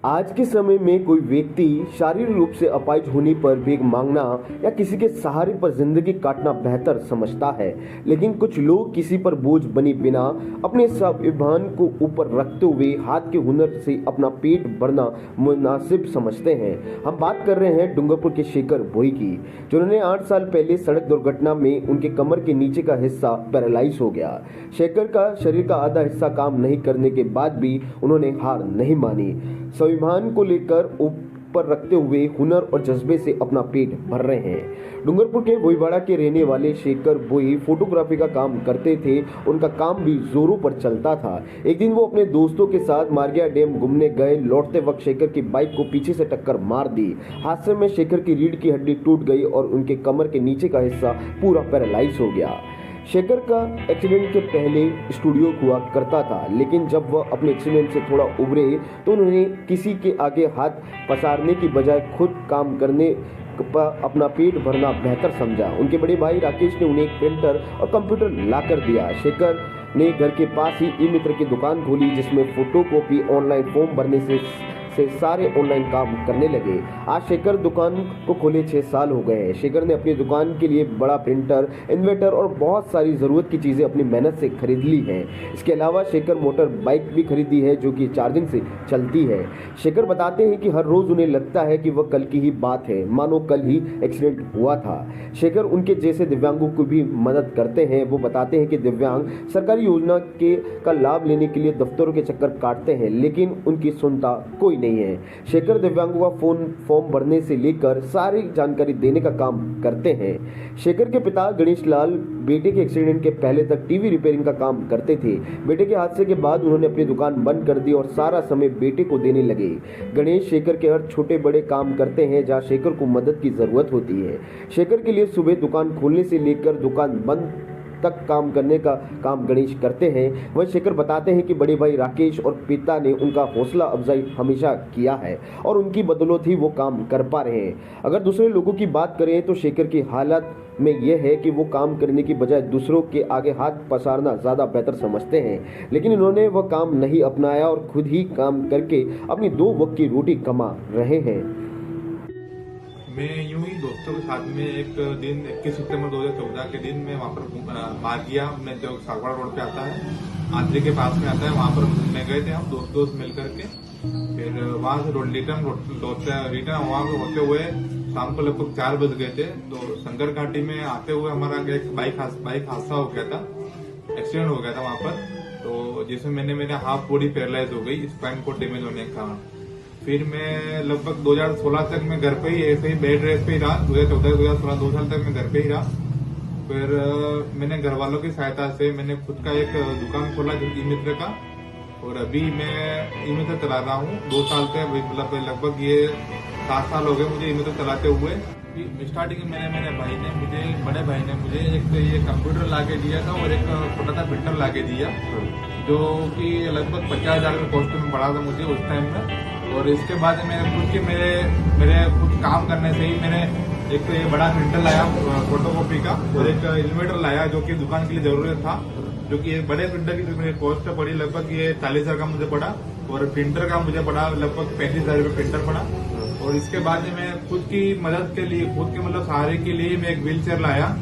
आज के समय में कोई व्यक्ति शारीरिक रूप से अपाहिज होने पर भीख मांगना या किसी के सहारे पर जिंदगी काटना बेहतर समझता है, लेकिन कुछ लोग किसी पर बोझ बने बिना अपने स्वाभिमान को ऊपर रखते हुए हाथ के हुनर से अपना पेट भरना मुनासिब समझते हैं। हम बात कर रहे हैं डूंगरपुर के शेखर भोई की, जिन्होंने 8 साल पहले सड़क दुर्घटना में उनके कमर के नीचे का हिस्सा पैरालाइज हो गया। शेखर का शरीर का आधा हिस्सा काम नहीं करने के बाद भी उन्होंने हार नहीं मानी। स्वाभिमान को लेकर ऊपर रखते हुए हुनर और जज्बे से अपना पेट भर रहे हैं। डूंगरपुर के भोईवाड़ा के रहने वाले शेखर भोई फोटोग्राफी का काम करते थे। उनका काम भी जोरों पर चलता था। एक दिन वो अपने दोस्तों के साथ मारगिया डैम घूमने गए। लौटते वक्त शेखर की बाइक को पीछे से टक्कर मार दी। हादसे में शेखर की रीढ़ की हड्डी टूट गई और उनके कमर के नीचे का हिस्सा पूरा पैरालाइज हो गया। शेखर का एक्सीडेंट के पहले स्टूडियो हुआ करता था, लेकिन जब वह अपने एक्सीडेंट से थोड़ा उभरे तो उन्होंने किसी के आगे हाथ पसारने की बजाय खुद काम करने पर अपना पेट भरना बेहतर समझा। उनके बड़े भाई राकेश ने उन्हें एक प्रिंटर और कंप्यूटर लाकर दिया। शेखर ने घर के पास ही ई मित्र की दुकान खोली, जिसमें फोटोकॉपी, ऑनलाइन फॉर्म भरने से सारे ऑनलाइन काम करने लगे। आज शेखर दुकान को खोले 6 साल हो गए हैं। शेखर ने अपनी दुकान के लिए बड़ा प्रिंटर, इन्वर्टर और बहुत सारी ज़रूरत की चीज़ें अपनी मेहनत से खरीद ली हैं। इसके अलावा शेखर मोटर बाइक भी खरीदी है, जो कि चार्जिंग से चलती है। शेखर बताते हैं कि हर रोज़ उन्हें लगता है कि वह कल की ही बात है, मानो कल ही एक्सीडेंट हुआ था। शेखर उनके जैसे दिव्यांगों को भी मदद करते हैं। वो बताते हैं कि दिव्यांग सरकारी योजना का लाभ लेने के लिए दफ्तरों के चक्कर काटते हैं, लेकिन उनकी सुनता कोई नहीं है। शेखर दिव्यांगों का फॉर्म भरने से लेकर सारी जानकारी देने का काम करते हैं। शेखर के पिता गणेश लाल बेटे के एक्सीडेंट के पहले तक टीवी रिपेयरिंग का काम करते थे। बेटे के हादसे के बाद उन्होंने अपनी दुकान बंद कर दी और सारा समय बेटे को देने लगे। गणेश शेखर के हर छोटे बड़े काम करते हैं जहां शेखर को मदद की जरूरत होती है। शेखर के लिए सुबह दुकान खोलने से लेकर दुकान बंद तक काम करने का काम गणेश करते हैं। वह शेखर बताते हैं कि बड़े भाई राकेश और पिता ने उनका हौसला अफजाई हमेशा किया है और उनकी बदौलत ही वो काम कर पा रहे हैं। अगर दूसरे लोगों की बात करें तो शेखर की हालत में यह है कि वो काम करने की बजाय दूसरों के आगे हाथ पसारना ज़्यादा बेहतर समझते हैं, लेकिन इन्होंने वह काम नहीं अपनाया और खुद ही काम करके अपनी 2 वक्त की रोटी कमा रहे हैं। मैं यूं ही दोस्तों के साथ में एक दिन 21 सितंबर 2014 के दिन मैं वहाँ पर मारगिया में जो सागवाड़ा रोड पे आता है, आंध्री के पास में आता है, वहाँ पर घूमने गए थे हम दोस्त मिल करके। फिर वहाँ से रिटर्न वहाँ पे होते हुए शाम को लगभग 4 बज गए थे। तो शंकर घाटी में आते हुए हमारा एक बाइक हादसा हो गया था, एक्सीडेंट हो गया था वहाँ पर। तो जिसमें मेरे हाफ बॉडी पैरालाइज हो गई, स्पाइन को डैमेज होने के कारण। फिर मैं लगभग 2016 तक मैं घर पे ही ऐसे ही बेड रेस्ट पे ही रहा। 2014-2016 2 साल तक मैं घर पे ही रहा। फिर मैंने घर वालों की सहायता से मैंने खुद का एक दुकान खोला ई मित्र का, और अभी मैं ई मित्र चला रहा हूँ 2 साल से। मतलब लगभग ये 7 साल हो गए मुझे ई मित्र चलाते हुए। स्टार्टिंग में मेरे बड़े भाई ने मुझे एक ये कंप्यूटर ला के दिया था और एक छोटा सा प्रिंटर ला के दिया, जो कि लगभग 50,000 के कॉस्ट में पड़ा था मुझे उस टाइम में। और इसके बाद मैंने खुद के मेरे खुद काम करने से ही मैंने एक तो ये बड़ा प्रिंटर लाया फोटोकॉपी का, और एक इन्वर्टर लाया जो कि दुकान के लिए जरूरत था, जो कि एक बड़े प्रिंटर की जो मेरी कॉस्ट पड़ी लगभग ये 40,000 का मुझे पड़ा, और प्रिंटर का मुझे पड़ा लगभग 35,000 रुपये प्रिंटर पड़ा। और इसके बाद मैं खुद की मदद के लिए, खुद के मतलब सहारे के लिए मैं एक व्हील चेयर लाया,